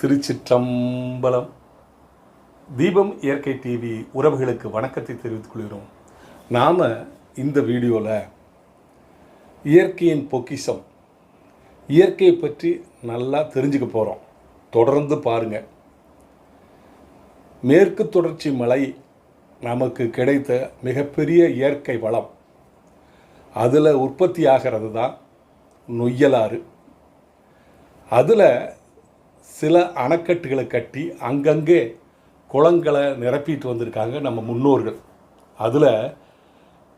திருச்சிற்றம்பலம். தீபம் இயற்கை டிவி உறவுகளுக்கு வணக்கத்தை தெரிவித்துக் கொள்கிறோம். நாம் இந்த வீடியோவில் இயற்கையின் பொக்கிஷம், இயற்கையை பற்றி நல்லா தெரிஞ்சுக்க போகிறோம். தொடர்ந்து பாருங்கள். மேற்கு தொடர்ச்சி மலை நமக்கு கிடைத்த மிகப்பெரிய இயற்கை வளம். அதில் உற்பத்தி ஆகிறது தான் நொய்யலாறு. அதில் சில அணைக்கட்டுகளை கட்டி அங்கங்கே குளங்களை நிரப்பிட்டு வந்திருக்காங்க நம்ம முன்னோர்கள். அதில்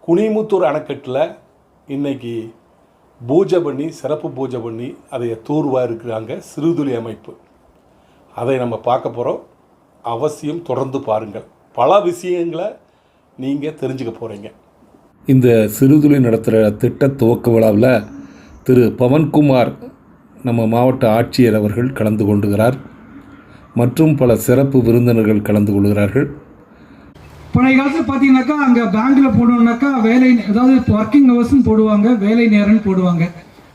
குனிமுத்தூர் அணைக்கட்டில் இன்றைக்கி பூஜை பண்ணி, சிறப்பு பூஜை பண்ணி அதை தூர்வாக இருக்கிறாங்க சிறுதுளி அமைப்பு. அதை நம்ம பார்க்க போகிறோம். அவசியம் தொடர்ந்து பாருங்கள். பல விஷயங்களை நீங்கள் தெரிஞ்சுக்க போகிறீங்க. இந்த சிறுதுளி நடத்துகிற திட்ட துவக்க விழாவில் திரு பவன்குமார் நம்ம மாவட்ட ஆட்சியர் அவர்கள் கலந்து கொண்டுகிறார். மற்றும் பல சிறப்பு விருந்தினர்கள் கலந்து கொள்கிறார்கள். பழைய காலத்தில் பார்த்தீங்கன்னாக்கா அங்கே பேங்க்கில் போடணுன்னாக்கா வேலை, அதாவது ஒர்க்கிங் ஹவர்ஸ்ன்னு போடுவாங்க, வேலை நேரம்னு போடுவாங்க.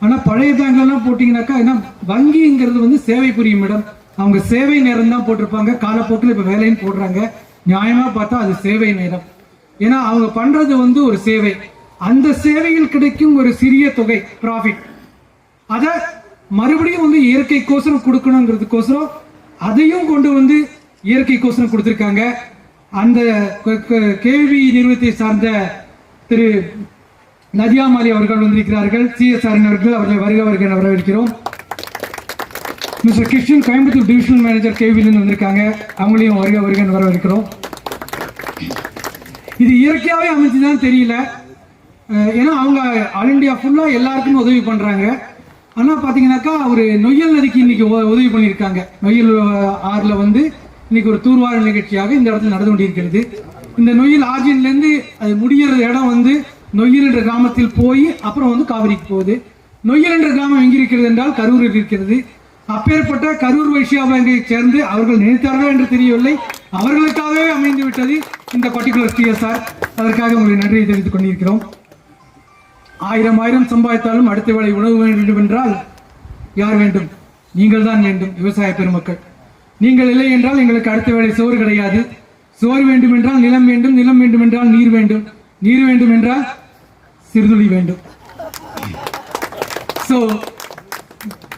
ஆனால் பழைய பேங்க்லாம் போட்டிங்கனாக்கா ஏன்னா வங்கிங்கிறது வந்து சேவை புரியும் இடம், அவங்க சேவை நேரம் தான் போட்டிருப்பாங்க. காலப்போக்கில் இப்போ வேலைன்னு போடுறாங்க. நியாயமாக பார்த்தா அது சேவை நேரம். ஏன்னா அவங்க பண்ணுறது வந்து ஒரு சேவை. அந்த சேவையில் கிடைக்கும் ஒரு சிறிய தொகை ப்ராஃபிட், அதை மறுபடியும் வந்து இயற்கைக்கோசரம் கொடுக்கணுங்கிறதுக்கோசரம் அதையும் கொண்டு வந்து இயற்கைக்கோசரம் கொடுத்துருக்காங்க. அந்த கேள்வி நிறுவனத்தை சார்ந்த திரு நதியாமாலி அவர்கள் வந்திருக்கிறார்கள். சிஎஸ்ஆர் அவர்கள், அவர்களை வருக வருக வரவேற்கிறோம். Mister Krishnan Coimbatore divisional manager கேவிலிருந்து வந்திருக்காங்க. அவங்களையும் வருக வருக வரவேற்கிறோம். இது இயற்கையாகவே அமைச்சுதான் தெரியல, ஏன்னா அவங்க ஆல் இண்டியா ஃபுல்லாக எல்லாருக்குமே உதவி பண்ணுறாங்க. ஆனால் பார்த்தீங்கன்னாக்கா ஒரு நொய்யல் நதிக்கு இன்னைக்கு உதவி பண்ணியிருக்காங்க. நொய்யல் ஆறில் வந்து இன்னைக்கு ஒரு தூர்வார நிகழ்ச்சியாக இந்த இடத்துல நடந்து கொண்டிருக்கிறது. இந்த நொய்யல் ஆர்ஜின்லேருந்து அது முடிகிற இடம் வந்து நொய்யல் என்ற கிராமத்தில் போய் அப்புறம் வந்து காவிரிக்கு போகுது. நொய்யல் என்ற கிராமம் எங்கே இருக்கிறது என்றால் கரூரில் இருக்கிறது. அப்பேற்பட்ட கரூர் வைஷ்யா பேங்கை சேர்ந்து அவர்கள் நினைத்தார்கள் என்று தெரியவில்லை, அவர்களுக்காகவே அமைந்து விட்டது இந்த பர்டிகுலர் சிஎஸ்ஆர். அதற்காக உங்களை நன்றியை தெரிவித்துக் கொண்டிருக்கிறோம். ஆயிரம் சம்பாதித்தாலும் அடுத்த வேளை உணவு வேண்டும் என்றால் யார் வேண்டும்? நீங்கள் தான் வேண்டும். விவசாய பெருமக்கள், நீங்கள் இல்லை என்றால் எங்களுக்கு அடுத்த வேளை சோறு கிடையாது. சோறு வேண்டும் என்றால் நிலம் வேண்டும், நிலம் வேண்டும் என்றால் நீர் வேண்டும், நீர் வேண்டும் என்றால் சிறுதுளி வேண்டும். சோ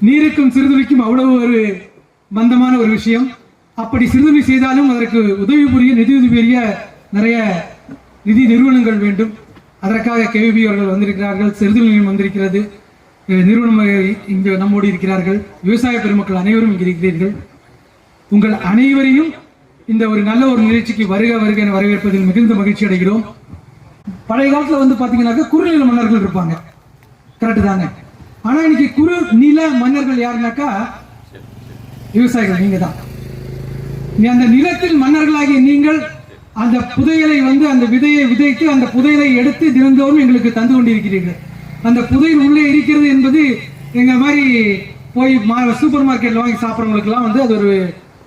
நீருக்கும் சிறுதுளிக்கும் அவ்வளவு ஒரு பந்தமான ஒரு விஷயம். அப்படி சிறுதுளி செய்தாலும் அதற்கு உதவி புரிய, நிதியுதவி புரிய நிறைய நிதி நிறுவனங்கள் வேண்டும். அதற்காக கேவி அவர்கள் வந்திருக்கிறார்கள், சிறுதுளி நிலையம் வந்திருக்கிறது, நிறுவனம் இங்கு நம்மோடு இருக்கிறார்கள். விவசாய பெருமக்கள் அனைவரும் இங்கு இருக்கிறீர்கள். உங்கள் அனைவரையும் இந்த ஒரு நல்ல ஒரு நிகழ்ச்சிக்கு வருக வருக என வரவேற்பதில் மிகுந்த மகிழ்ச்சி அடைகிறோம். பழைய காலத்தில் வந்து பார்த்தீங்கன்னாக்கா குறுநில மன்னர்கள் இருப்பாங்க, கரெக்டு தானே? ஆனால் இன்னைக்கு குறு நில மன்னர்கள் யாருனாக்கா விவசாயிகள். நீங்க தான் அந்த நிலத்தில் மன்னர்களாகிய நீங்கள் அந்த புதையலை வந்து அந்த விதையை விதைத்து அந்த புதையலை எடுத்து தினந்தோறும் எங்களுக்கு தந்து கொண்டிருக்கிறீர்கள். அந்த புதையல் உள்ளே இருக்கிறது என்பது எங்க மாதிரி போய் சூப்பர் மார்க்கெட்ல வாங்கி சாப்பிட்றவங்களுக்குலாம் வந்து அது ஒரு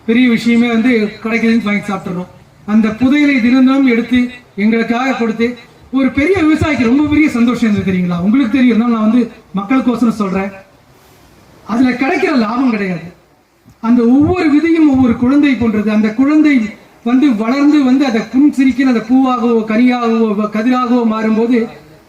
பெரிய விஷயமே வந்து கிடைக்குதுன்னு வாங்கி சாப்பிட்றோம். அந்த புதையலை தினந்தோறும் எடுத்து எங்களுக்காக கொடுத்து ஒரு பெரிய விவசாயிக்கு ரொம்ப பெரிய சந்தோஷம் இருக்கு தெரியுங்களா? உங்களுக்கு தெரியும், நான் வந்து மக்களுக்கோசரம் சொல்றேன். அதுல கிடைக்கிற லாபம் கிடையாது. அந்த ஒவ்வொரு விதையும் ஒவ்வொரு குழந்தை போன்றது. அந்த குழந்தை வந்து வளர்ந்து வந்து அதை புன்சிரிக்கிற அந்த பூவாகவோ கனியாகவோ கதிராகவோ மாறும்போது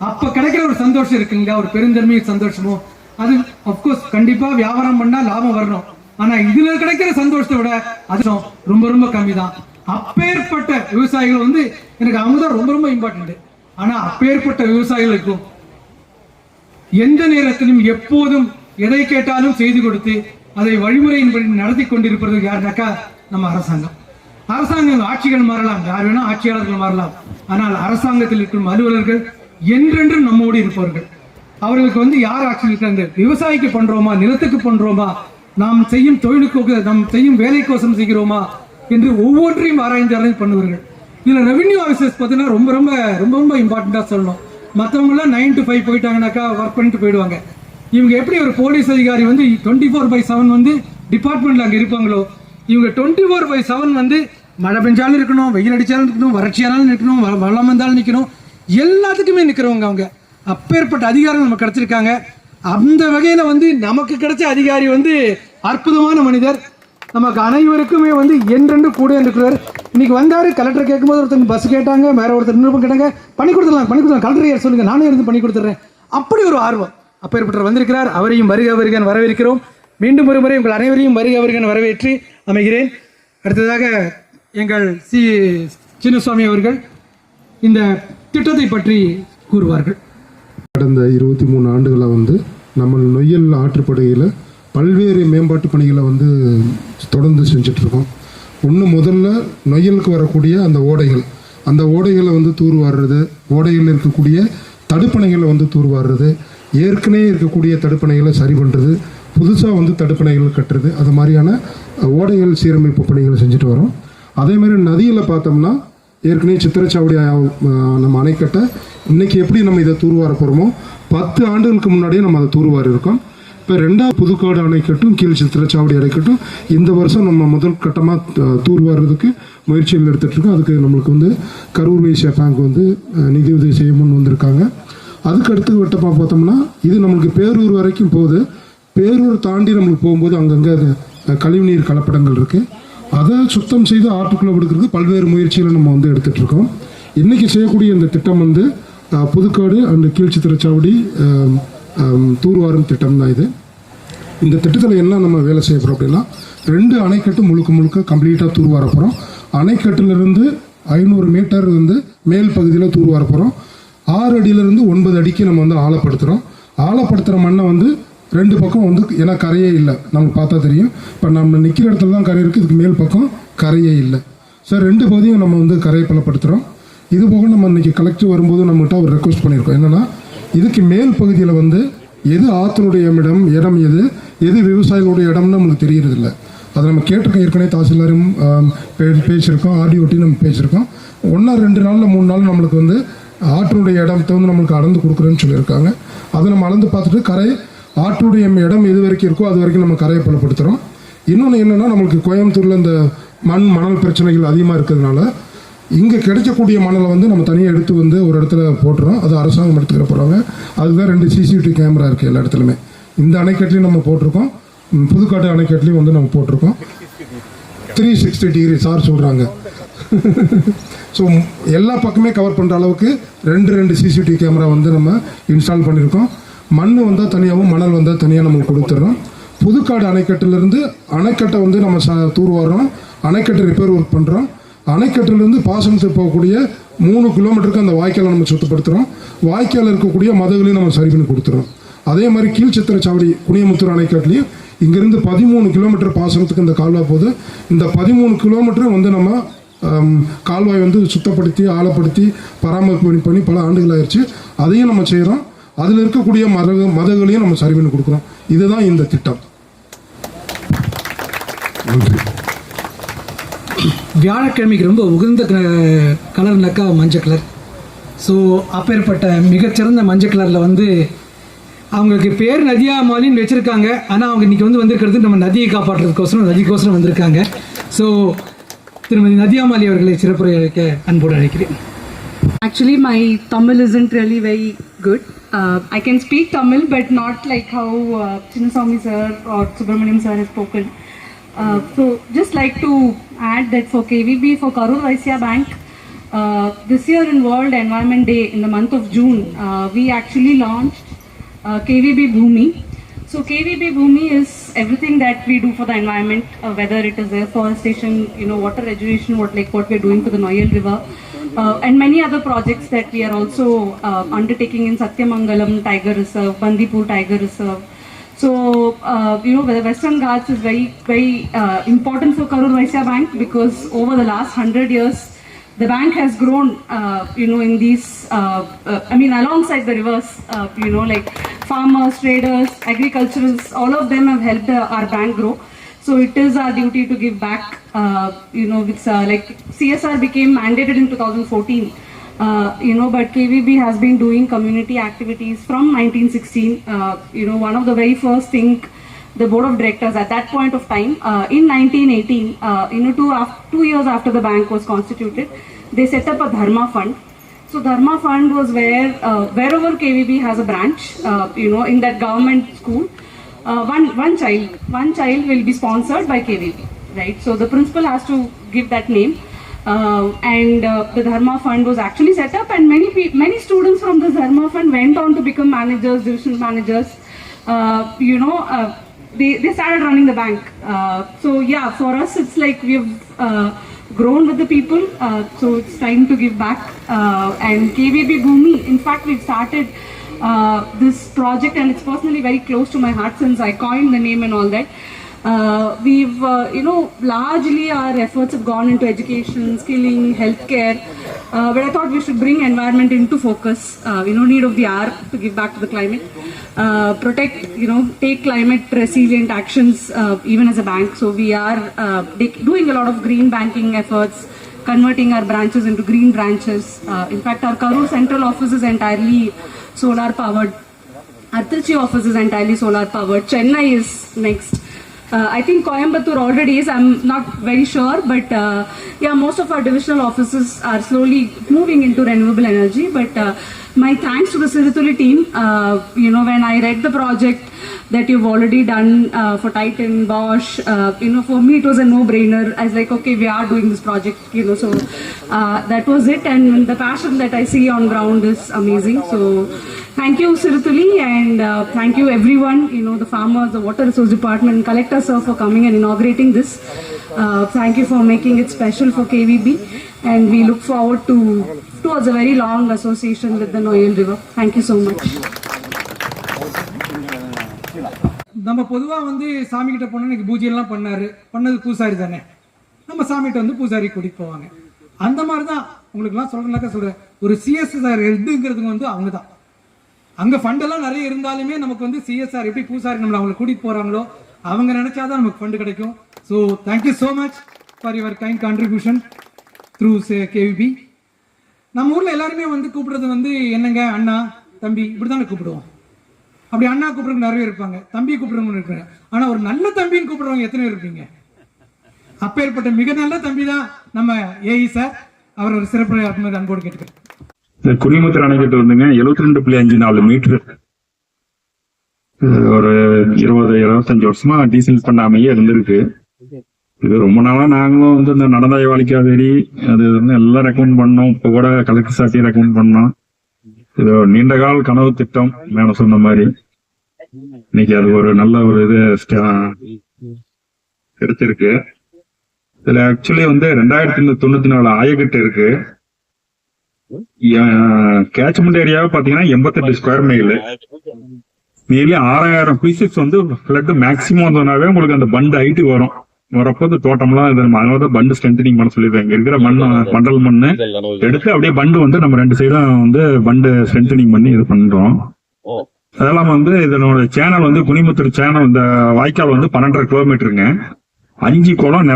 அப்ப கிடைக்கிற ஒரு சந்தோஷம் இருக்குங்க, ஒரு பெருந்தன்மையும் சந்தோஷமோ. அது அப்கோர்ஸ் கண்டிப்பா வியாபாரம் பண்ணா லாபம் வரணும். ஆனா இதுல கிடைக்கிற சந்தோஷத்தை விட அது ரொம்ப ரொம்ப கம்மி தான். அப்பேற்பட்ட விவசாயிகள் வந்து எனக்கு அவங்க தான் ரொம்ப ரொம்ப இம்பார்ட்டன்ட். ஆனா அப்பேற்பட்ட விவசாயிகளுக்கும் எந்த நேரத்திலும் எப்போதும் எதை கேட்டாலும் செய்து கொடுத்து அதை வழிமுறையின்படி நடத்தி கொண்டிருப்பது யாருனாக்கா நம்ம அரசாங்கம். அரசாங்கம் ஆட்சிகள் மாறலாம், யார் வேணா ஆட்சியாளர்கள் மாறலாம், ஆனால் அரசாங்கத்தில் இருக்கும் அலுவலர்கள் என்றென்றும் நம்மோடு இருப்பவர்கள். அவர்களுக்கு வந்து யார் ஆட்சியில் இருக்காங்க, விவசாயிக்கு பண்றோமா, நிலத்துக்கு பண்றோமா, நாம் செய்யும் தொழிலுக்கு, நாம் செய்யும் வேலைக்கோசம் செய்கிறோமா என்று ஒவ்வொன்றையும் ஆராய்ந்து பண்ணுவார்கள். இதுல ரெவென்யூ ஆஃபீஸர்ஸ் பார்த்தீங்கன்னா ரொம்ப ரொம்ப ரொம்ப ரொம்ப இம்பார்ட்டண்டா சொல்லணும். மற்றவங்க எல்லாம் 9 to 5 போயிட்டாங்கன்னாக்கா ஒர்க் பண்ணிட்டு போயிடுவாங்க. இவங்க எப்படி ஒரு போலீஸ் அதிகாரி வந்து 24/7 வந்து டிபார்ட்மெண்ட்ல அங்க இருப்பாங்களோ, இவங்க 24/7 வந்து மழை பெஞ்சாலும் இருக்கணும், வெயில் அடிச்சாலும் இருக்கணும், வறட்சியாலும் இருக்கணும், வளம் வந்தாலும் நிற்கணும், எல்லாத்துக்குமே நிற்கிறவங்க அவங்க. அப்பேற்பட்ட அதிகாரம் நமக்கு கிடைச்சிருக்காங்க. அந்த வகையில் வந்து நமக்கு கிடைச்ச அதிகாரி வந்து அற்புதமான மனிதர். நமக்கு அனைவருக்குமே வந்து என்றென்று கூட இருக்கிறார். இன்னைக்கு வந்தார், கலெக்டர் கேட்கும்போது ஒருத்தங்க பஸ் கேட்டாங்க, வேற ஒருத்தர் இன்னொரு கேட்டாங்க, பண்ணி கொடுத்துடலாம் கலெக்டர் யார் சொல்லுங்க, நானே இருந்து பண்ணி கொடுத்துட்றேன், அப்படி ஒரு ஆர்வம் அப்பேற்பட்டவர் வந்திருக்கிறார். அவரையும் வருக வருகன் வரவேற்கிறோம். மீண்டும் ஒரு முறை உங்கள் அனைவரையும் வருக வருகன் வரவேற்று அமைகிறேன். அடுத்ததாக எங்கள் சின்னசுவாமி அவர்கள் இந்த திட்டத்தை பற்றி கூறுவார்கள். கடந்த 23 ஆண்டுகளாக வந்து நம்ம நொய்யல் ஆற்றுப்படுகையில் பல்வேறு மேம்பாட்டு பணிகளை வந்து தொடர்ந்து செஞ்சிட்ருக்கோம். முதல்ல நொய்யலுக்கு வரக்கூடிய அந்த ஓடைகளை வந்து தூர்வாடுறது, ஓடைகளில் இருக்கக்கூடிய தடுப்பணைகளை வந்து தூர்வாடுறது, ஏற்கனவே இருக்கக்கூடிய தடுப்பணைகளை சரி பண்ணுறது, புதுசாக வந்து தடுப்பணைகள் கட்டுறது, அது மாதிரியான ஓடைகள் சீரமைப்பு பணிகளை செஞ்சுட்டு வரோம். அதேமாதிரி நதியில் பார்த்தோம்னா ஏற்கனவே சித்திரச்சாவடி நம்ம அணைக்கட்டை இன்றைக்கி எப்படி நம்ம இதை தூர்வார போகிறோமோ 10 ஆண்டுகளுக்கு முன்னாடியே நம்ம அதை தூர்வார இருக்கோம். இப்போ 2வது புதுக்கோடு அணைக்கட்டும் கீழ் சித்திரச்சாவடி அணைக்கட்டும் இந்த வருஷம் நம்ம முதல் கட்டமாக தூர்வாடுறதுக்கு முயற்சிகள் எடுத்துகிட்ருக்கோம். அதுக்கு நம்மளுக்கு வந்து கரூர் வைஸ்யா பேங்க் வந்து நிதியுதவி செய்ய முன் வந்திருக்காங்க. அதுக்கு அடுத்து வட்டமாக பார்த்தோம்னா இது நம்மளுக்கு பேரூர் வரைக்கும் போகுது. பேரூர் தாண்டி நம்மளுக்கு போகும்போது அங்கங்கே கழிவுநீர் கலப்படங்கள் இருக்குது. அதை சுத்தம் செய்து ஆற்றுக்குள்ளே விடுக்கிறது பல்வேறு முயற்சிகளை நம்ம வந்து எடுத்துகிட்ருக்கோம். இன்றைக்கி செய்யக்கூடிய இந்த திட்டம் வந்து புதுக்காடு அண்ட் கீழ் சித்திரச்சாவடி தூர்வாரும் திட்டம் தான் இது. இந்த திட்டத்தில் என்ன நம்ம வேலை செய்ய போகிறோம் அப்படின்னா 2 அணைக்கட்டு முழுக்க கம்ப்ளீட்டாக தூர்வார போகிறோம். அணைக்கட்டிலிருந்து 500 மீட்டர் வந்து மேல் பகுதியில் தூர்வார போகிறோம். 6 அடியிலிருந்து 9 அடிக்கு நம்ம வந்து ஆழப்படுத்துகிறோம். ஆழப்படுத்துகிற மண்ணை வந்து 2 பக்கம் வந்து ஏன்னா கரையே இல்லை, நமக்கு பார்த்தா தெரியும். இப்போ நம்ம நிற்கிற இடத்துல தான் கரை இருக்குது, இதுக்கு மேல் பக்கம் கரையே இல்லை. சார் 2 பகுதியும் நம்ம வந்து கரையை பலப்படுத்துகிறோம். இது போக நம்ம இன்றைக்கி கலெக்டர் வரும்போது நம்மகிட்ட ஒரு ரெக்வஸ்ட் பண்ணியிருக்கோம். என்னென்னா இதுக்கு மேல் பகுதியில் வந்து எது ஆற்றுடைய இடம் எது விவசாயிகளுடைய இடம்னு நமக்கு தெரியறதில்லை. அதை நம்ம கேட்டிருக்கோம். ஏற்கனவே தாசில்தாரும் பேசியிருக்கோம், ஆடியோட்டி நம்ம பேசியிருக்கோம். 1 2 நாளில் 3 நாள் நம்மளுக்கு வந்து ஆற்றுடைய இடத்தை வந்து நம்மளுக்கு அளந்து கொடுக்குறேன்னு சொல்லியிருக்காங்க. அதை நம்ம அளந்து பார்த்துட்டு ஆற்றுடைய இடம் எது வரைக்கும் இருக்கோ அது வரைக்கும் நம்ம கரையை பலப்படுத்துகிறோம். இன்னொன்று என்னென்னா நம்மளுக்கு கோயம்புத்தூரில் இந்த மணல் பிரச்சனைகள் அதிகமாக இருக்கிறதுனால இங்கே கிடைக்கக்கூடிய மணலை வந்து நம்ம தனியாக எடுத்து வந்து ஒரு இடத்துல போட்டுறோம். அது அரசாங்கம் எடுத்துக்கிற போகிறாங்க. அதுதான் 2 CCTV கேமரா இருக்குது எல்லா இடத்துலையுமே. இந்த அணைக்கட்டுலையும் நம்ம போட்டிருக்கோம், புதுக்காட்டு அணைக்கட்டுலையும் வந்து நம்ம போட்டிருக்கோம். 360 டிகிரி சார் சொல்கிறாங்க. ஸோ எல்லா பக்கமே கவர் பண்ணுற அளவுக்கு 2 CCTV கேமரா வந்து நம்ம இன்ஸ்டால் பண்ணியிருக்கோம். மண் வந்தால் தனியாகவும் மணல் வந்தால் தனியாக நம்ம கொடுத்துட்றோம். புதுக்காடு அணைக்கட்டிலேருந்து அணைக்கட்டை வந்து நம்ம தூர்வாடுறோம். அணைக்கட்டை ரிப்பேர் ஒர்க் பண்ணுறோம். அணைக்கட்டிலேருந்து பாசனத்துக்கு போகக்கூடிய 3 கிலோமீட்டருக்கு அந்த வாய்க்காலை நம்ம சுத்தப்படுத்துகிறோம். வாய்க்கால் இருக்கக்கூடிய மதகுலையும் நம்ம சரி பண்ணி கொடுத்துறோம். அதே மாதிரி கீழ் சித்திரச்சாவடி குனியமுத்தூர் அணைக்கட்டிலையும் இங்கேருந்து 13 கிலோமீட்டர் பாசனத்துக்கு இந்த கால்வாய் போகுது. இந்த 13 கிலோமீட்டரும் வந்து நம்ம கால்வாய் வந்து சுத்தப்படுத்தி ஆழப்படுத்தி பராமரிப்பு பண்ணி பல ஆண்டுகள் ஆயிடுச்சு. அதையும் நம்ம செய்கிறோம். அதில் இருக்கக்கூடிய மதங்களையும் நம்ம சரி பண்ணி கொடுக்குறோம். இதுதான் இந்த திட்டம். நன்றி. வியாழக்கிழமைக்கு ரொம்ப உகந்த கலர்னாக்கா மஞ்சள் கலர். ஸோ அப்பேற்பட்ட மிகச்சிறந்த மஞ்சள் கலரில் வந்து அவங்களுக்கு பேர் நதியா மாலின்னு வச்சுருக்காங்க. ஆனால் அவங்க இன்றைக்கி வந்திருக்கிறது நம்ம நதியை நதிக்கோசரம் வந்திருக்காங்க. ஸோ திருமதி நதியா மாலி அவர்களை சிறப்புரை அழைக்க அன்போடு அழைக்கிறேன். Actually, my Tamil isn't really very good. I can speak Tamil, but not like how Chinnaswamy sir or Subramaniam sir has spoken. So, just like to add that for KVB, for Karur Vaisya Bank, this year in World Environment Day in the month of June, we actually launched KVB Bhumi. So, KVB Bhumi is everything that we do for the environment, whether it is afforestation, water rejuvenation, what we're doing for the Noyal River. And many other projects that we are also undertaking in Satyamangalam Tiger Reserve, Bandipur Tiger Reserve. So, the Western Ghats is very, very important for Karur Vaisya Bank because over the last 100 years, the bank has grown, in these, alongside the rivers, like farmers, traders, agriculturalists, all of them have helped our bank grow. So it is our duty to give back. It's like CSR became mandated in 2014. But KVB has been doing community activities from 1916. One of the very first thing the board of directors at that point of time, in 1918, 2 years after the bank was constituted, they set up a Dharma Fund. So Dharma Fund was where wherever KVB has a branch, in that government school, one child will be sponsored by KVB. right? So the principal has to give that name. And the Dharma Fund was actually set up, and many students from the Dharma Fund went on to become managers, division managers. They started running the bank. So yeah, for us it's like we've grown with the people. So it's time to give back. And KVB Bhumi, in fact, we've started this project, and it's personally very close to my heart since I coined the name and all that. We've, largely our efforts have gone into education, skilling, healthcare, but I thought we should bring environment into focus, need of the hour to give back to the climate, protect, take climate resilient actions, even as a bank. So we are doing a lot of green banking efforts, converting our branches into green branches. In fact, our Karur central office is entirely solar powered. Our Trichy office is entirely solar powered. Chennai is next. I think Coimbatore already is, I'm not very sure, but most of our divisional offices are slowly moving into renewable energy. But my thanks to the Sirithuli team. When I read the project that you've already done for Titan, Bosch, for me it was a no-brainer. I was like, okay, we are doing this project, so that was it. And the passion that I see on ground is amazing. So thank you, Sirithuli, and thank you everyone, the farmers, the Water Resource Department, Collector Sir for coming and inaugurating this. Thank you for making it special for KVB, and we look forward towards a very long association with the Noyal River. Thank you so much. நம்ம பொதுவாக வந்து சாமி கிட்ட போனால் இன்னைக்கு பூஜையெல்லாம் பண்ணது பூசாரி தானே, நம்ம சாமிகிட்ட வந்து பூசாரி கூட்டிகிட்டு போவாங்க. அந்த மாதிரி தான் உங்களுக்குலாம் சொல்கிறேன், ஒரு சிஎஸ்ஆர் ஹெட்டுங்கிறதுங்க வந்து அவங்க தான். அங்கே ஃபண்டெல்லாம் நிறைய இருந்தாலுமே நமக்கு வந்து சிஎஸ்ஆர் எப்படி பூசாரி நம்மளை அவங்களை கூட்டிகிட்டு போகிறாங்களோ அவங்க நினச்சாதான் நமக்கு ஃபண்டு கிடைக்கும். So thank you so much for your kind contribution through KVP. நம்ம ஊரில் எல்லாருமே வந்து கூப்பிடுறது வந்து என்னங்க, அண்ணா, தம்பி, இப்படி தானே கூப்பிடுவோம். அப்படி அண்ணா கூப்பிடுறவங்க நிறைய இருப்பாங்க, தம்பி கூப்பிடுறவங்க இருப்பாங்க. ஆனால் ஒரு நல்ல தம்பின்னு கூப்பிடுறவங்க எத்தனை பேர் இருப்பீங்க? அப்பேற்பட்ட மிக நல்ல தம்பி தான் நம்ம ஏஇ சார். அவர் ஒரு சிறப்பு அன்போடு கேட்டுக்கிறேன். இந்த குனிமுத்தர் அணைக்கட்டு வந்துங்க 72.54 மீட்டர், ஒரு 20-25 வருஷமா டீசல் பண்ணாமையே இருந்திருக்கு. இது ரொம்ப நாளா நாங்களும் வந்து இந்த நடந்தாய் வாலிக்காவேரி அது எல்லாம் ரெக்கமெண்ட் பண்ணோம். இப்போ கூட கலெக்டர் சார்ட்டையும் ரெக்கமெண்ட் பண்ணோம். இது நீண்ட கால கனவு திட்டம் மேடம் சொன்ன மாதிரி. இன்னைக்கு அது ஒரு நல்ல ஒரு இது கிடைச்சிருக்கு. இதுல ஆக்சுவலி வந்து 2094 ஆயக்கட்டு இருக்கு. கேட்ச்மெண்ட் ஏரியாவை பாத்தீங்கன்னா 88 ஸ்கொயர் மைல், நியர்லி 6000 பீசஸ் வந்து ஃபிளட் மேக்சிமம் வந்தோம்னாவே உங்களுக்கு அந்த பண்டு ஹைட்டு வரப்போ இந்த தோட்டம்லாம் அதனால பண்டு ஸ்ட்ரென்தனிங் பண்ண சொல்லியிருக்காங்க. இருக்கிற மண்டல் மண்ணு எடுத்து அப்படியே பண்டு வந்து நம்ம 2 சைடும் வந்து பண்டு ஸ்ட்ரென்தனிங் பண்ணி இது பண்றோம். அதெல்லாம் வந்து இதனோட சேனல் வந்து குனிமுத்தூர் சேனல், இந்த வாய்க்கால் வந்து 12.5 கிலோமீட்டருங்க. 5 குளம்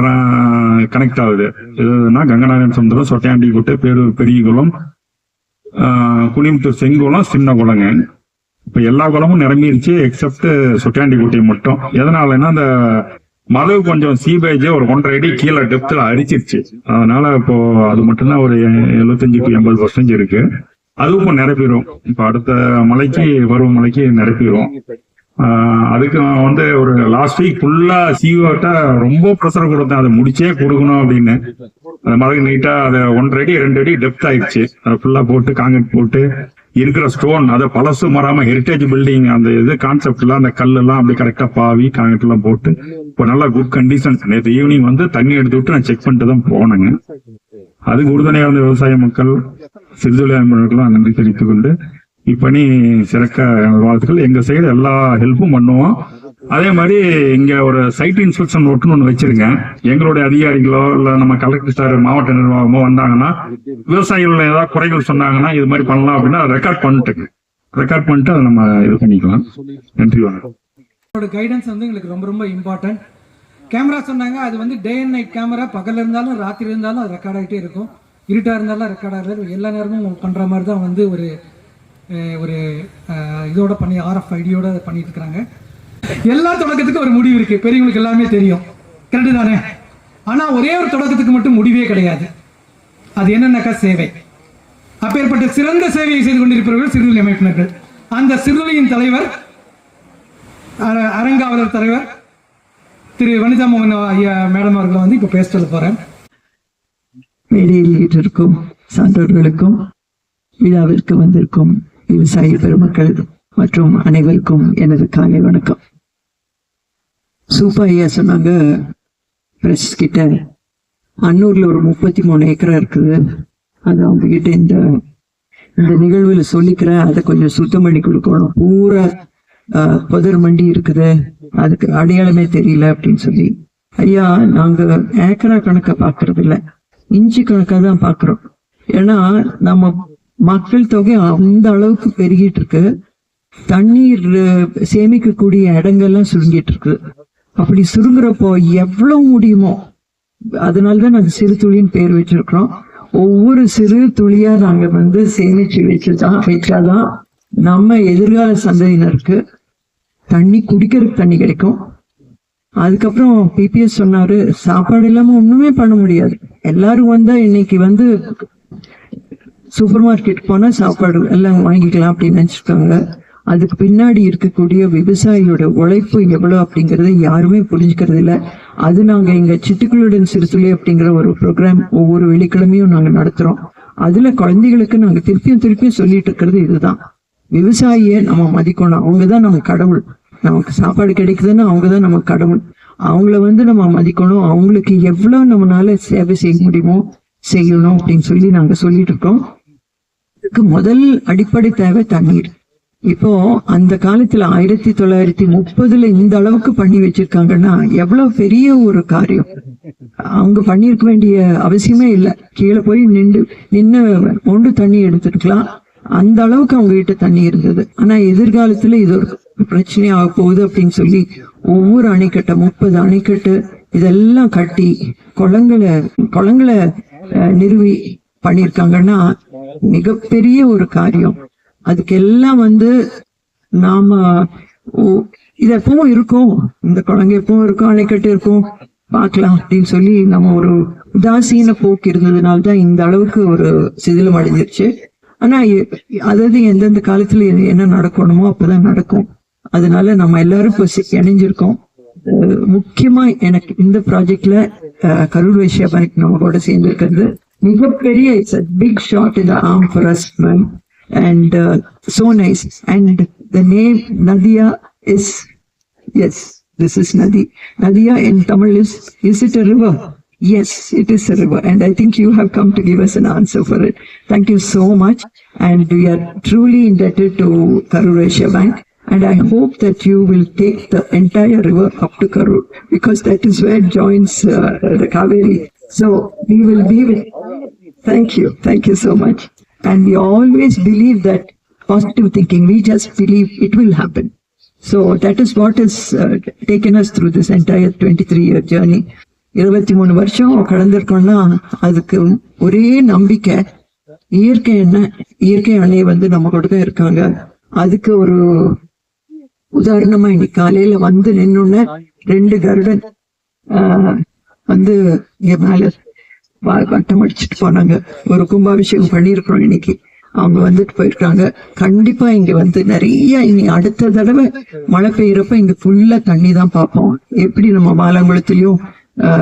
கனெக்ட் ஆகுது. இதுனா கங்கநாதன் சுந்தரம், சொட்டையாண்டி குட்டை, பெரிய குளம், குனிமுத்தூர் செங்குளம், சின்ன குளங்க. இப்ப எல்லா குளமும் நிரம்பிருச்சு எக்ஸப்ட் சொட்டையாண்டி குட்டை மட்டும். எதனாலன்னா அந்த மழை கொஞ்சம் சீபேஜ் ஒரு 1.5 அடி கீழே டெப்த்ல அரிச்சிருச்சு. அதனால இப்போ அது மட்டும்தான் ஒரு 75-80% இருக்கு. அதுவும் இப்போ நிரப்பிடும். இப்ப அடுத்த மலைக்கு வரும் மலைக்கு நிரப்பிடும். அதுக்கு வந்து ஒரு லாஸ்ட் வீக் ஃபுல்லா சிஓட்ட ரொம்ப ப்ரெஷர் கொடுத்தேன், அதை முடிச்சே கொடுக்கணும் அப்படின்னு. அந்த மழை நீட்டா அதை 1.5 அடி 2 அடி டெப்த் ஆயிடுச்சு. அதை ஃபுல்லா போட்டு காங்கிரீட் போட்டு இருக்கிற ஸ்டோன் அதை பழசு மறாம ஹெரிட்டேஜ் பில்டிங் அந்த இது கான்செப்ட்லாம் அந்த கல் எல்லாம் அப்படி கரெக்டா பாவி காங்கிரீட் எல்லாம் போட்டு இப்போ நல்லா குட் கண்டிஷன். நேற்று ஈவினிங் வந்து தண்ணி எடுத்து விட்டு நான் செக் பண்ணிட்டு தான் போனேங்க. அதுக்கு உறுதுணையா இருந்த விவசாய மக்கள், சிறுதொழில் அமைப்புகளுக்கெல்லாம் நன்றி தெரிவித்துக் கொண்டு இப்பணி சிறக்க வாழ்த்துக்கள். எங்க சைடு எல்லா ஹெல்ப்பும் பண்ணுவோம். அதே மாதிரி இங்க ஒரு சைட் இன்ஸ்பெக்ஷன் நோட்டுன்னு ஒன்று வச்சிருங்க. எங்களுடைய அதிகாரிகளோ இல்ல நம்ம கலெக்டர் சார், மாவட்ட நிர்வாகமோ வந்தாங்கன்னா விவசாயிகள் ஏதாவது குறைகள் சொன்னாங்கன்னா இது மாதிரி பண்ணலாம் அப்படின்னா ரெக்கார்ட் பண்ணிட்டு அதை நம்ம இது பண்ணிக்கலாம். நன்றி, வணக்கம். கைடன்ஸ் வந்து எங்களுக்கு ரொம்ப ரொம்ப இம்பார்ட்டன்ட். கேமரா சொன்னாங்க, அது வந்து டே அண்ட் நைட் கேமரா, பகல் இருந்தாலும் ராத்திரி இருந்தாலும் அது ரெக்கார்ட் ஆகிட்டே இருக்கும். இருட்டா இருந்தாலும் ரெக்கார்ட் ஆகிறது, எல்லா நேரமும் பண்ற மாதிரி தான் வந்து ஒரு இதோட பண்ணி RFID-யோட பண்ணிட்டு இருக்கிறாங்க. எல்லா தொடக்கத்துக்கும் ஒரு முடிவு இருக்கு, பெரியவங்களுக்கு எல்லாமே தெரியும், கரெக்டு தானே? ஆனா ஒரே ஒரு தொடக்கத்துக்கு மட்டும் முடிவே கிடையாது. அது என்னன்னாக்கா சேவை. அப்பேற்பட்ட சிறந்த சேவையை செய்து கொண்டிருப்பவர்கள் சிறுதொழில் அமைப்பினர்கள். அந்த சிறுதொழிலின் தலைவர், அரங்காவலர் தலைவர் திரு வனிதா மோகன் ஐயா மேடம் அவர்களை வந்து இப்போ பேச சொல்ல போகிறேன். மேடையில் வீட்டிற்கும் சான்றோர்களுக்கும் விழாவிற்கு வந்திருக்கும் விவசாய பெருமக்கள் மற்றும் அனைவருக்கும் எனது காலை வணக்கம். சூப்பா ஐயா சொன்னாங்க பிரஸ் கிட்ட அன்னூர்ல ஒரு 33 ஏக்கரா இருக்குது, அது அவங்க கிட்ட இந்த நிகழ்வுல சொல்லிக்கிறேன், அதை கொஞ்சம் சுத்தம் பண்ணி கொடுக்கணும், பூரா புதர் மண்டி இருக்குது, அதுக்கு அடையாளமே தெரியல அப்படின்னு சொல்லி. ஐயா, நாங்க ஏக்கரா கணக்கை பாக்குறது இல்ல, இன்ச்சு கணக்காக தான் பாக்குறோம். ஏன்னா நம்ம மக்கள் தொகை அந்த அளவுக்கு பெருகிட்டு இருக்கு, தண்ணீர் சேமிக்கக்கூடிய இடங்கள்லாம் சுருங்கிட்டு இருக்கு. அப்படி சுருங்குறப்போ எவ்வளவு முடியுமோ, அதனாலதான் நாங்க சிறு துளின்னு பேர் வச்சிருக்கிறோம். ஒவ்வொரு சிறு துளியா நாங்க வந்து சேமிச்சு வச்சாதான் நம்ம எதிர்கால சந்ததியினருக்கு தண்ணி குடிக்கிறதுக்கு தண்ணி கிடைக்கும். அதுக்கப்புறம் பிபிஎஸ் சொன்னாரு, சாப்பாடு இல்லாம ஒண்ணுமே பண்ண முடியாது. எல்லாரும் வந்தா இன்னைக்கு வந்து சூப்பர் மார்க்கெட் போனா சாப்பாடு எல்லாம் வாங்கிக்கலாம் அப்படின்னு நினைச்சிருக்காங்க. அதுக்கு பின்னாடி இருக்கக்கூடிய விவசாயியோட உழைப்பு எவ்வளவு அப்படிங்கறத யாருமே புரிஞ்சுக்கிறது இல்லை. அது நாங்க எங்க சிட்டுக்களுடன் சிறுதுளி அப்படிங்கிற ஒரு ப்ரோக்ராம் ஒவ்வொரு வெள்ளிக்கிழமையும் நாங்க நடத்துறோம். அதுல குழந்தைகளுக்கு நாங்க திருப்பியும் சொல்லிட்டு இருக்கிறது இதுதான், விவசாயியை நம்ம மதிக்கணும், அவங்கதான் நம்ம கடவுள். நமக்கு சாப்பாடு கிடைக்குதுன்னா அவங்கதான் நம்ம கடவுள். அவங்கள வந்து நம்ம மதிக்கணும், அவங்களுக்கு எவ்வளவு நம்மளால சேவை செய்ய முடியுமோ செய்யணும் அப்படின்னு சொல்லி நாங்க சொல்லிட்டு இருக்கோம். இதுக்கு முதல் அடிப்படை தேவை தண்ணீர். இப்போ அந்த காலத்துல 1930 இந்த அளவுக்கு பண்ணி வச்சிருக்காங்கன்னா எவ்வளவு பெரிய ஒரு காரியம். அவங்க பண்ணிருக்க வேண்டிய அவசியமே இல்லை, கீழே போய் நின்று கொண்டு தண்ணி எடுத்துருக்கலாம், அந்த அளவுக்கு அவங்க கிட்ட தண்ணி இருந்தது. ஆனா எதிர்காலத்துல இது ஒரு பிரச்சனையாக போகுது அப்படின்னு சொல்லி ஒவ்வொரு அணைக்கட்டை 30 அணைக்கட்டு இதெல்லாம் கட்டி குளங்களை நிறுவி பண்ணிருக்காங்கன்னா மிகப்பெரிய ஒரு காரியம். அதுக்கெல்லாம் வந்து நாம இது எப்பவும் இருக்கும், இந்த குழந்தை எப்பவும் இருக்கும், அணைக்கட்டு இருக்கும், பார்க்கலாம் அப்படின்னு சொல்லி நம்ம ஒரு உதாசீன போக்கு இருந்ததுனால்தான் இந்த அளவுக்கு ஒரு சிதிலம் அடைஞ்சிருச்சு. ஆனா அதாவது எந்தெந்த காலத்துல என்ன நடக்கணுமோ அப்பதான் நடக்கும். அதனால நம்ம எல்லாரும் இணைஞ்சிருக்கோம். முக்கியமா எனக்கு இந்த ப்ராஜெக்ட்ல கரூர் வைஸ்யா பேங்க் நம்ம கூட சேர்ந்து இருக்கிறது மிகப்பெரிய, it's a big shot in the arm for us, ma'am, and so nice. And the name Nadia is, yes, this is Nadia in Tamil is it a river? Yes, it is a river, and I think you have come to give us an answer for it. Thank you so much, and we are truly indebted to Karur Vyasya Bank, and I hope that you will take the entire river up to Karur, because that is where it joins the Kaveri. So we will be with. Thank you so much. And we always believe that positive thinking, we just believe it will happen. So that is what has taken us through this entire 23-year journey. 23 வருஷம் கடந்திருக்கோம்னா அதுக்கு ஒரே நம்பிக்கை, இயற்கை அன்னை வந்து நம்ம கூட தான் இருக்காங்க. அதுக்கு ஒரு உதாரணமா இன்னைக்கு காலையில வந்து நின்னுன்னு 2 கருடன் வந்து இங்க மேல வட்டம் அடிச்சுட்டு போனாங்க. ஒரு கும்பாபிஷேகம் பண்ணிருக்கிறோம் இன்னைக்கு, அவங்க வந்துட்டு போயிருக்காங்க. கண்டிப்பா இங்க வந்து நிறைய இனி அடுத்த தடவை மழை பெய்யறப்ப இங்க ஃபுல்லா தண்ணி தான் பார்ப்போம். எப்படி நம்ம மாலாங்குளத்திலயும்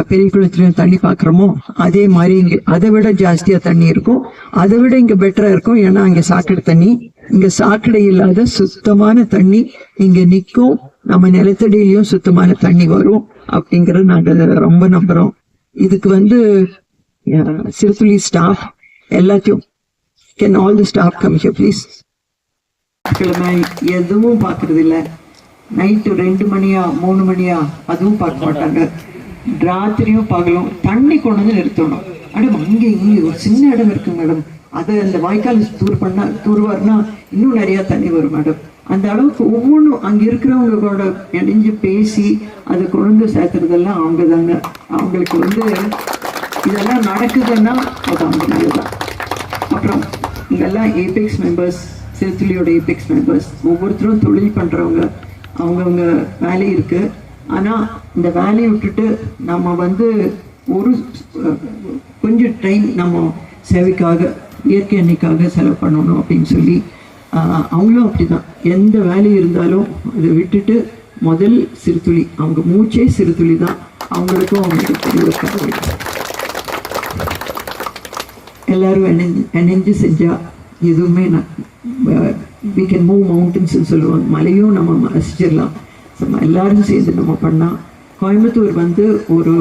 பெரிய குளத்திலயும் தண்ணி பாக்குறோமோ அதே மாதிரி இங்க அதை விட ஜாஸ்தியா தண்ணி இருக்கும், அதை விட இங்க பெட்டரா இருக்கும். ஏன்னா இங்க சாக்கடை தண்ணி, இங்க சாக்கடை இல்லாத சுத்தமான தண்ணி இங்க நிக்கும். நம்ம நிலத்தடியிலயும் சுத்தமான தண்ணி வரும் அப்படிங்கறத நாங்க ரொம்ப நம்புறோம். இதுக்கு வந்து சிறுதுளி ஸ்டாஃப் எல்லாத்தையும், can all the staff come here please? கிழமை எதுவும் பாக்குறது இல்ல, நைட்டு 2 மணியா 3 மணியா அதுவும் பார்க்க மாட்டாங்க. ராத்திரியும் பகலும் தண்ணி கொண்டு வந்து நிறுத்தணும். மேடம் அங்கே இங்கே ஒரு சின்ன இடம் இருக்கு மேடம், அதை அந்த வாய்க்கால் தூர்வாருனா இன்னும் நிறைய தண்ணி வரும் மேடம். அந்த அளவுக்கு ஒவ்வொன்றும் அங்க இருக்கிறவங்க கூட இணைஞ்சு பேசி அதை கொண்டு சேர்த்துறதெல்லாம் அவங்க தாங்க. அவங்களுக்கு வந்து இதெல்லாம் நடக்குதுன்னா அது அவங்களாலதான். அப்புறம் இங்கெல்லாம் ஏபெக்ஸ் மெம்பர்ஸ், சிறுதுளியோட ஏபெக்ஸ் மெம்பர்ஸ் ஒவ்வொருத்தரும் தொழில் பண்றவங்க, அவங்கவுங்க வேலை இருக்கு. ஆனா இந்த வேலையை விட்டுட்டு நம்ம வந்து ஒரு கொஞ்சம் டைம் நம்ம சேவைக்காக, இயற்கை அன்னைக்காக செலவு பண்ணணும் அப்படின்னு சொல்லி அவங்களும் அப்படிதான். எந்த வேலை இருந்தாலும் அதை விட்டுட்டு முதல் சிறுதுளி, அவங்க மூச்சே சிறுதுளி தான். அவங்களுக்கும் அவங்களுக்கு பெரிய கதை. எல்லாரும் இணைஞ்சு செஞ்சா எதுவுமே we can move mountains ன்னு சொல்லுவாங்க. மலையும் நம்ம ரசிச்சிடலாம். எல்லாரும் சேர்ந்து நம்ம பண்ணால் கோயம்புத்தூர் வந்து ஒரு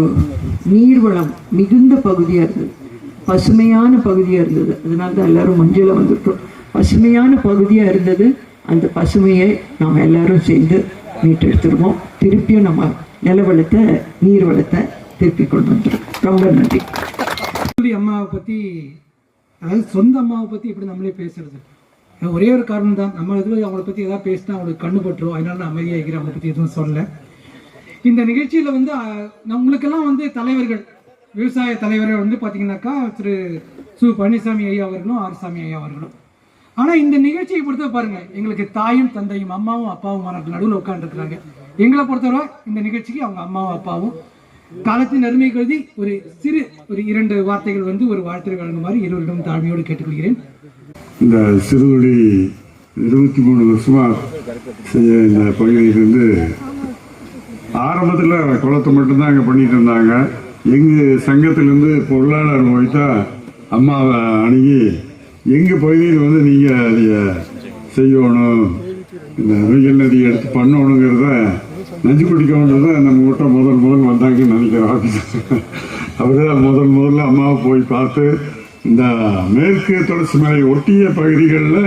நீர்வளம் மிகுந்த பகுதியாக இருந்தது, பசுமையான பகுதியாக இருந்தது. அதனால தான் எல்லாரும் மஞ்சளை வந்துட்டோம். பசுமையான பகுதியாக இருந்தது. அந்த பசுமையை நாம் எல்லாரும் சேர்ந்து மீட்டெடுத்துருவோம். திருப்பியும் நம்ம நிலவளத்தை நீர் வளத்தை திருப்பி கொண்டு வந்துடும். ரொம்ப நன்றி. அம்மாவை பற்றி, அதாவது சொந்த அம்மாவை பற்றி இப்படி நம்மளே பேசுறது ஒரே ஒரு காரணம் தான். நம்ம இது அவங்கள பற்றி எதாவது பேசினா அவங்களுக்கு கண்ணு பட்டுரும். அதனால நான் அமைதியாக இருக்கிறேன், அவங்களை பற்றி எதுவும் சொல்லலை. இந்த நிகழ்ச்சியில் வந்து நம்மளுக்கெல்லாம் வந்து தலைவர்கள், விவசாய தலைவர்கள் வந்து பார்த்தீங்கன்னாக்கா திரு சு பழனிசாமி ஐயா அவர்களும் ஆர் சாமி ஐயா அவர்களும். ஆனால் இந்த நிகழ்ச்சியை பொறுத்த பாருங்கள், எங்களுக்கு தாயும் தந்தையும் அம்மாவும் அப்பாவும் நடுவில் உட்காந்துருக்குறாங்க. எங்களை பொறுத்தவரை இந்த நிகழ்ச்சிக்கு அவங்க அம்மாவும் அப்பாவும் காலத்தின் அருமை கருதி ஒரு 2 வார்த்தைகள் வந்து ஒரு வாழ்த்தை வழங்குமாறு இருவரிடம் தாழ்மையோடு கேட்டுக்கொள்கிறேன். இந்த சிறுதுளி 23 வருஷமா செய்ய இந்த பகுதியிலிருந்து ஆரம்பத்தில் குளத்தை மட்டும்தான் அங்கே பண்ணிட்டு இருந்தாங்க. எங்கள் சங்கத்திலேருந்து பொருளாளர் போய்த்தா அம்மாவை அணுகி எங்கள் பகுதியில் வந்து நீங்கள் அதை செய்யணும், இந்த நொய்யல் நதியை எடுத்து பண்ணணுங்கிறத நஞ்சு குடிக்கணுன்றத நம்ம கிட்ட முதல் வந்தாங்கன்னு நினைக்கிறேன். அவர் தான் முதல்ல அம்மாவை போய் பார்த்து இந்த மேற்கு தொடர்ச்சி மலை ஒட்டிய பகுதிகளில்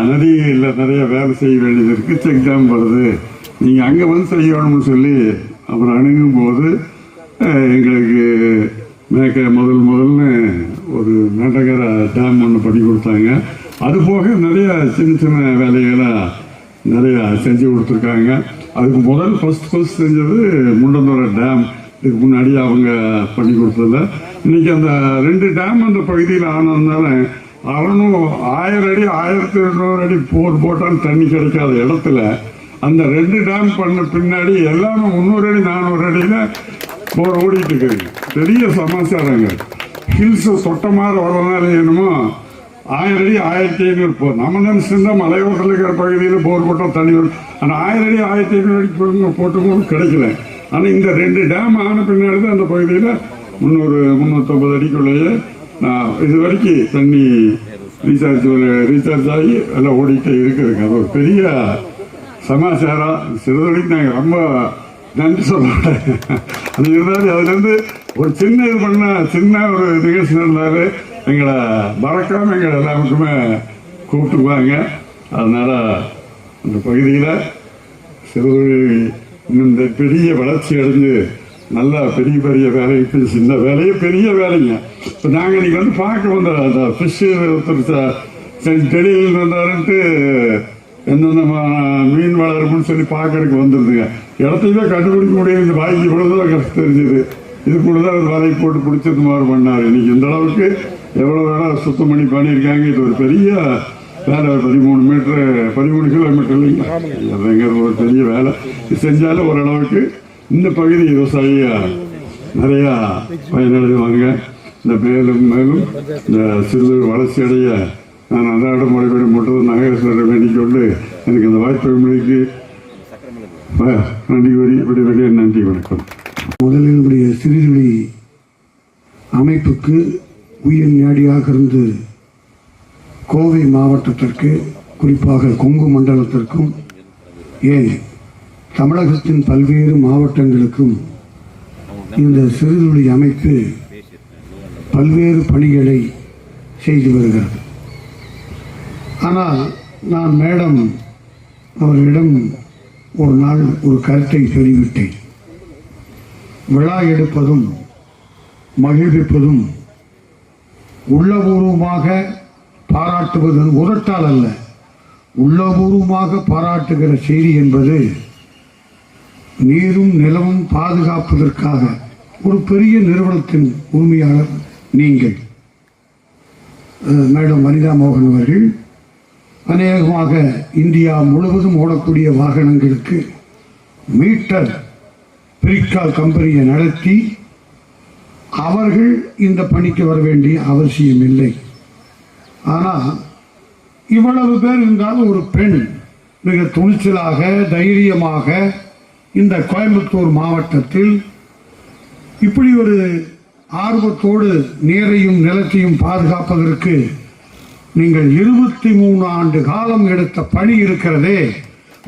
நதியில் நிறைய வேலை செய்ய வேண்டியது இருக்குது, செக் டேம் வருது, நீங்கள் அங்கே வந்து செய்யணும்னு சொல்லி அவர் அணுகும்போது எங்களுக்கு முதல்னு ஒரு நடகர டேம் ஒன்று பண்ணி கொடுத்தாங்க. அது போக நிறைய சின்ன வேலைகளை நிறையா செஞ்சு கொடுத்துருக்காங்க. அதுக்கு ஃபர்ஸ்ட் செஞ்சது முண்டந்தோர டேம். இதுக்கு முன்னாடி அவங்க பண்ணி கொடுத்ததில்ல. இன்றைக்கி அந்த 2 டேம் அந்த பகுதியில் ஆனதுனால 1000 அடி 1200 அடி போட்டாலும் தண்ணி கிடைக்காத இடத்துல அந்த 2 டேம் பண்ண பின்னாடி எல்லாமே 300 அடி 400 அடியில் போர் ஓடிட்டு இருக்கு. பெரிய சமாச்சாரங்க. ஹில்ஸ் தொட்ட மாதிரி வரனால என்னமோ 1000 அடி 1500 போர். நம்ம நினைச்சிருந்தா மலையோட்டில் இருக்கிற பகுதியில் போர் போட்டால் தண்ணி வரும். ஆனால் 1000 அடி 1500 அடி போட்டுக்கும் கிடைக்கல. ஆனால் இந்த 2 டேம் ஆன பின்னாடி தான் அந்த பகுதியில் 300-350 அடிக்குள்ளேயே இது வரைக்கும் தண்ணி ரீசார்ஜ் ஆகி எல்லாம் ஓடிக்கிட்டே இருக்குதுங்க. அது ஒரு பெரிய சமாச்சாரம். சிறுதொழிக்கு நாங்கள் ரொம்ப நன்றி சொல்ல. அது இருந்தாலும் அதுலேருந்து ஒரு சின்ன ஒரு நிகழ்ச்சி நடந்தாலே எங்களை மறக்காமல் எங்களை எல்லாருக்குமே கூப்பிட்டுக்குவாங்க. அதனால் அந்த பகுதியில் சிறுதொழில் இந்த பெரிய வளர்ச்சி அடைஞ்சு நல்லா பெரிய வேலைக்கு சின்ன வேலையே பெரிய வேலைங்க. இப்போ நாங்கள் இன்றைக்கி வந்து பார்க்க வந்த அந்த ஃபிஷ்ஷு ஒருத்தர் டெல்லியில் வந்தாருன்ட்டு எந்தெந்த மீன் வளரும்னு சொல்லி பார்க்கறதுக்கு வந்துருதுங்க. இடத்தையுமே கண்டுபிடிக்க முடியாது. இந்த வாய்க்கு இவ்வளோதான் கஷ்டம் தெரிஞ்சுது. இதுக்குள்ள தான் ஒரு வலை போட்டு பிடிச்சது மாதிரி பண்ணார். இன்றைக்கி இந்த அளவுக்கு எவ்வளோ வேலை சுத்தம் பண்ணியிருக்காங்க. இது ஒரு பெரிய வேலை. 13 கிலோமீட்டர் இல்லைங்க, அதுங்கிறது ஒரு பெரிய வேலை. இது செஞ்சாலும் ஓரளவுக்கு இந்த பகுதி விவசாயிய நிறையா பயனடைவாங்க. இந்த மேலும் இந்த சிறுதொழில் வளர்ச்சி அடைய நான் அன்றாட முறைப்படி மட்டும் நகரேஸ்வரரை வேண்டிக் கொண்டு எனக்கு இந்த வாய்ப்பு நன்றி கூறி விடைபெற நன்றி, வணக்கம். முதலில் நம்முடைய சிறுதுளி அமைப்புக்கு உயிர் நாடியாக இருந்து கோவை மாவட்டத்திற்கு, குறிப்பாக கொங்கு மண்டலத்திற்கும், ஏன் தமிழகத்தின் பல்வேறு மாவட்டங்களுக்கும் இந்த சிறுதுளி அமைப்பு பல்வேறு பணிகளை செய்து வருகிறது. ஆனால் நான் மேடம் அவர்களிடம் ஒரு நாள் ஒரு கருத்தை சொல்லிவிட்டேன். விழா எடுப்பதும் மகிழ்விப்பதும் உள்ளபூர்வமாக பாராட்டுவது, உரட்டால் அல்ல, உள்ளபூர்வமாக பாராட்டுகிற செய்தி என்பது நீரும் நிலமும் பாதுகாப்பதற்காக ஒரு பெரிய நிறுவனத்தின் உரிமையாளர் நீங்கள். மேடம் வனிதா மோகன் அவர்கள் அநேகமாக இந்தியா முழுவதும் ஓடக்கூடிய வாகனங்களுக்கு மீட்டர் பிரிக்கால் கம்பெனியை நடத்தி அவர்கள் இந்த பணிக்கு வர வேண்டிய அவசியம் இல்லை. ஆனால் இவ்வளவு பேர் இருந்தாலும் ஒரு பெண் மிக துணிச்சலாக தைரியமாக இந்த கோயம்புத்தூர் மாவட்டத்தில் இப்படி ஒரு ஆர்வத்தோடு நீரையும் நிலத்தையும் பாதுகாப்பதற்கு நீங்கள் 23 ஆண்டு காலம் எடுத்த பணி இருக்கிறதே,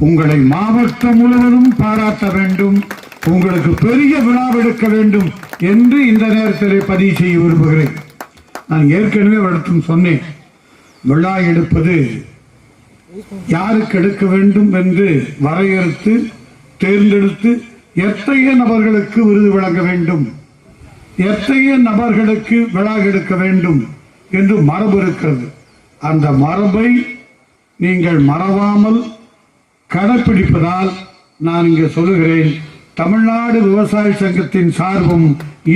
உங்களை மாவட்டம் முழுவதும் பாராட்ட வேண்டும், உங்களுக்கு பெரிய விழாவெடுக்க வேண்டும் என்று இந்த நேரத்தில் பதிவு செய்ய விரும்புகிறேன். நான் ஏற்கனவே வருத்தம் சொன்னேன், விழா எடுப்பது யாருக்கு எடுக்க வேண்டும் என்று வரையறுத்து தேர்ந்தெடுத்து எத்தகைய நபர்களுக்கு விருது வழங்க வேண்டும், எத்தகைய நபர்களுக்கு விழா எடுக்க வேண்டும் என்று மரபு இருக்கிறது. அந்த மரபை நீங்கள் மறவாமல் கடைப்பிடிப்பதால் நான் இங்கே சொல்லுகிறேன், தமிழ்நாடு விவசாய சங்கத்தின் சார்பும்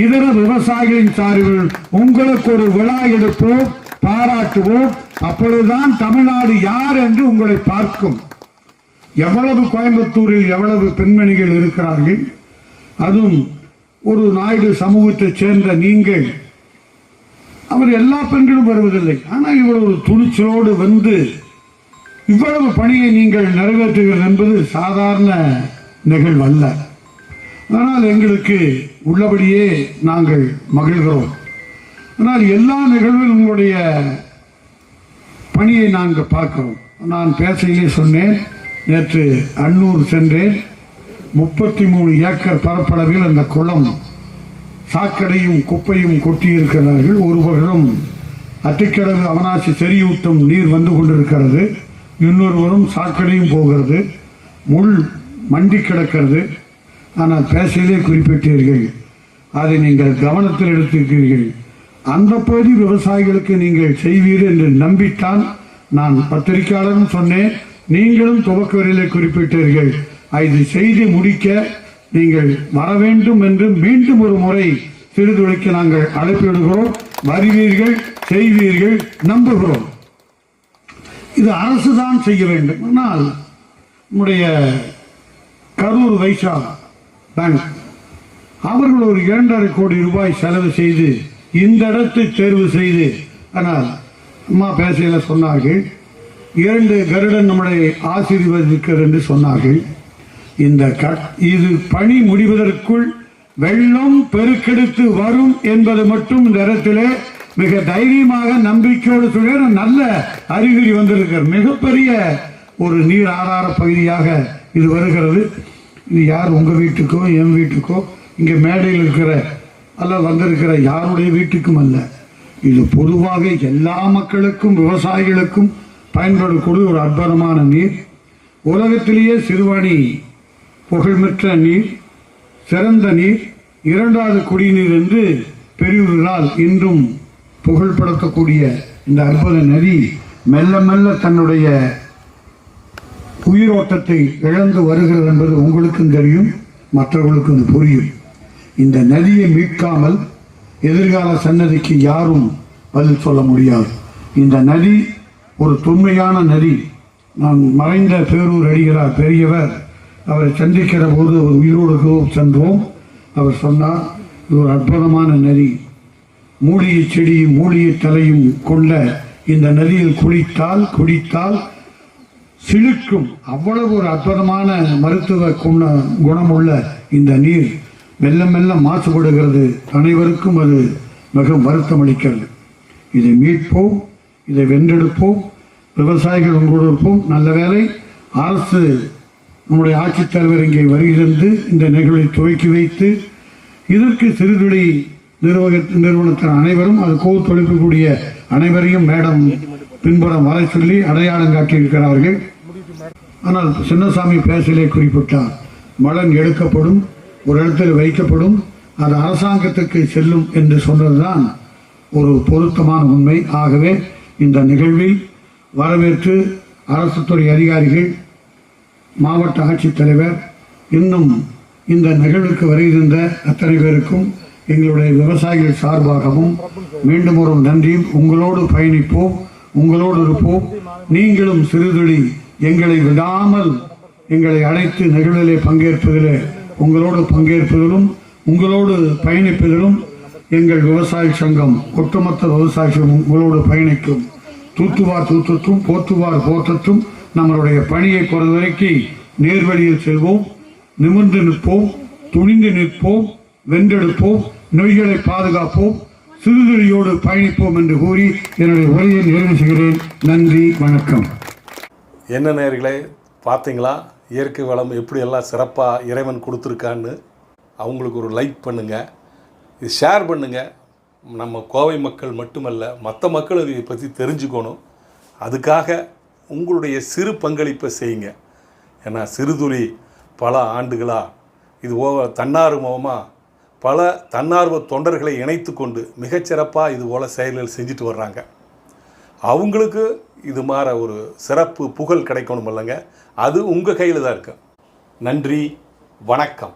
இதர விவசாயிகளின் சார்பில் உங்களுக்கு ஒரு விழா எடுப்போம், பாராட்டுவோம். அப்பொழுதுதான் தமிழ்நாடு யார் என்று உங்களை பார்க்கும். எவ்வளவு கோயம்புத்தூரில் எவ்வளவு பெண்மணிகள் இருக்கிறார்கள், அதுவும் ஒரு நாயுடு சமூகத்தைச் சேர்ந்த நீங்கள். அவர் எல்லா பெண்களும் வருவதில்லை, ஆனால் இவ்வளவு ஒரு துணிச்சலோடு வந்து இவ்வளவு பணியை நீங்கள் நிறைவேற்றுகிறது என்பது சாதாரண நிகழ்வு அல்ல. ஆனால் எங்களுக்கு உள்ளபடியே நாங்கள் மகிழ்கிறோம். ஆனால் எல்லா நிகழ்விலும் உங்களுடைய பணியை நாங்கள் பார்க்கிறோம். நான் பேசையிலே சொன்னேன், நேற்று அன்னூர் சென்றேன். 33 ஏக்கர் பரப்பளவில் அந்த குளம் சாக்கடையும் குப்பையும் கொட்டியிருக்கிறார்கள். ஒருவரும் அத்திக்கடவு அவனாசி செறியூட்டும் நீர் வந்து கொண்டிருக்கிறது, இன்னொருவரும் சாக்கடையும் போகிறது, முள் மண்டி கிடக்கிறது. ஆனால் பேசையிலே குறிப்பிட்டீர்கள், அதை நீங்கள் கவனத்தில் எடுத்திருக்கிறீர்கள். அந்த பகுதி விவசாயிகளுக்கு நீங்கள் செய்வீர்கள் என்று நம்பித்தான் நான் பத்திரிகையாளரும் சொன்னேன், நீங்களும் துவக்க வரையிலே குறிப்பிட்டீர்கள். இது செய்து முடிக்க நீங்கள் வர வேண்டும் என்று மீண்டும் ஒரு முறை சிறுதுளைக்கு நாங்கள் அழைப்பிடுகிறோம். வருவீர்கள், செய்வீர்கள், நம்புகிறோம். இது அரசு தான் செய்ய வேண்டும். ஆனால் நம்முடைய கரூர் வைசா பேங்க் அவர்கள் ஒரு 2.5 கோடி ரூபாய் செலவு செய்து இந்த இடத்தை தேர்வு செய்து, ஆனால் அம்மா பேசையில் சொன்னார்கள் 2 கருடன் நம்முடைய ஆசீர்வதிக்கிறது என்று சொன்னார்கள். இது பணி முடிவதற்குள் வெள்ளம் பெருக்கெடுத்து வரும் என்பது மட்டும் இந்த இடத்திலே மிக தைரியமாக நம்பிக்கையோடு சொல்ல நல்ல அறிகுறி வந்திருக்கிறது. மிகப்பெரிய ஒரு நீர் ஆதார பகுதியாக இது வருகிறது. இது யார் உங்க வீட்டுக்கோ என் வீட்டுக்கோ இங்கே மேடையில் இருக்கிற அல்ல வந்திருக்கிற யாருடைய வீட்டுக்கும் அல்ல. இது பொதுவாக எல்லா மக்களுக்கும் விவசாயிகளுக்கும் பயன்படக்கூடிய ஒரு அற்புதமான நீர். உலகத்திலேயே சிறுவாணி புகழ்பெற்ற நீர், சிறந்த நீர், 2வது குடிநீர் என்று பெரியவர்களால் இன்றும் புகழ்படுத்தக்கூடிய இந்த அற்புத நதி மெல்ல மெல்ல தன்னுடைய உயிரோட்டத்தை இழந்து வருகிறது என்பது உங்களுக்கும் தெரியும், மற்றவர்களுக்கும் புரியும். இந்த நதியை மீட்காமல் எதிர்கால சன்னதிக்கு யாரும் பதில் சொல்ல முடியாது. இந்த நதி ஒரு தொன்மையான நதி. நான் மறைந்த பேரூர் அடிகளார் பெரியவர் அவரை சந்திக்கிற போது அவர் உயிரோடு சென்றோம். அவர் சொன்னார், இது ஒரு அற்புதமான நதி, மூலிகை செடியும் மூலிகை தலையும் கொண்ட இந்த நதியில் குடித்தால் சிலுக்கும். அவ்வளவு ஒரு அற்புதமான மருத்துவ குணமுள்ள இந்த நீர் மெல்ல மெல்ல மாசுபடுகிறது. அனைவருக்கும் அது மிகவும் வருத்தம் அளிக்கிறது. இதை மீட்போம், இதை வென்றெடுப்போம், விவசாயிகள் உங்களோடு இருப்போம். நல்ல வேளை அரசு நம்முடைய ஆட்சித்தலைவர் இங்கே வருகிறது, இந்த நிகழ்வை துவக்கி வைத்து இதற்கு சிறுதுளி நிறுவனத்தின் அனைவரும் அது ஒத்துழைக்கக்கூடிய அனைவரையும் மேடம் பின்புறம் வர சொல்லி அடையாளம் காட்டியிருக்கிறார்கள். ஆனால் சின்னசாமி பேசலே குறிப்பிட்டார், மலன் எடுக்கப்படும், ஒரு இடத்தில் வைக்கப்படும், அது அரசாங்கத்துக்கு செல்லும் என்று சொன்னதுதான் ஒரு பொருத்தமான உண்மை. ஆகவே இந்த நிகழ்வில் வரவேற்று அரசு துறை அதிகாரிகள், மாவட்ட ஆட்சித்தலைவர், இன்னும் இந்த நிகழ்வுக்கு வருகின்ற அத்தனை பேருக்கும் எங்களுடைய விவசாயிகள் சார்பாகவும் மீண்டும் ஒரு நன்றியும். உங்களோடு பயணிப்போம், உங்களோடு இருப்போம். நீங்களும் சிறுதுளி எங்களை விடாமல் எங்களை அழைத்து நிகழ்விலே பங்கேற்பதிலே உங்களோடு பங்கேற்பதிலும் உங்களோடு பயணிப்பதிலும் எங்கள் விவசாய சங்கம், ஒட்டுமொத்த விவசாய சங்கம் உங்களோடு பயணிக்கும். தூத்துவார் தூத்தட்டும், போற்றுவார் போற்றட்டும், நம்மளுடைய பணியை பொறுத்த வரைக்கும் நேர்வழியில் செல்வோம், நிமிர்ந்து நிற்போம், துணிந்து நிற்போம், வென்றெடுப்போம், நோய்களை பாதுகாப்போம், சிறுதுளியோடு பயணிப்போம் என்று கூறி என்னுடைய உரையை நிறைவு செய்கிறேன். நன்றி, வணக்கம். என்ன நேயர்களே, பார்த்தீங்களா இயற்கை வளம் எப்படி எல்லாம் சிறப்பாக இறைவன் கொடுத்துருக்கான்னு? அவங்களுக்கு ஒரு லைக் பண்ணுங்கள், இது ஷேர் பண்ணுங்கள். நம்ம கோவை மக்கள் மட்டுமல்ல, மற்ற மக்களும் இதை பற்றி தெரிஞ்சுக்கணும். அதுக்காக உங்களுடைய சிறு பங்களிப்பை செய்யுங்க. ஏன்னா சிறுதுளி பல ஆண்டுகளாக இது தன்னார்வமாக பல தன்னார்வ தொண்டர்களை இணைத்து கொண்டு மிகச்சிறப்பாக இது போல் செயல்கள் செஞ்சுட்டு வர்றாங்க. அவங்களுக்கு இது மாதிரி ஒரு சிறப்பு புகழ் கிடைக்கணும் இல்லைங்க, அது உங்கள் கையில் தான் இருக்கு. நன்றி, வணக்கம்.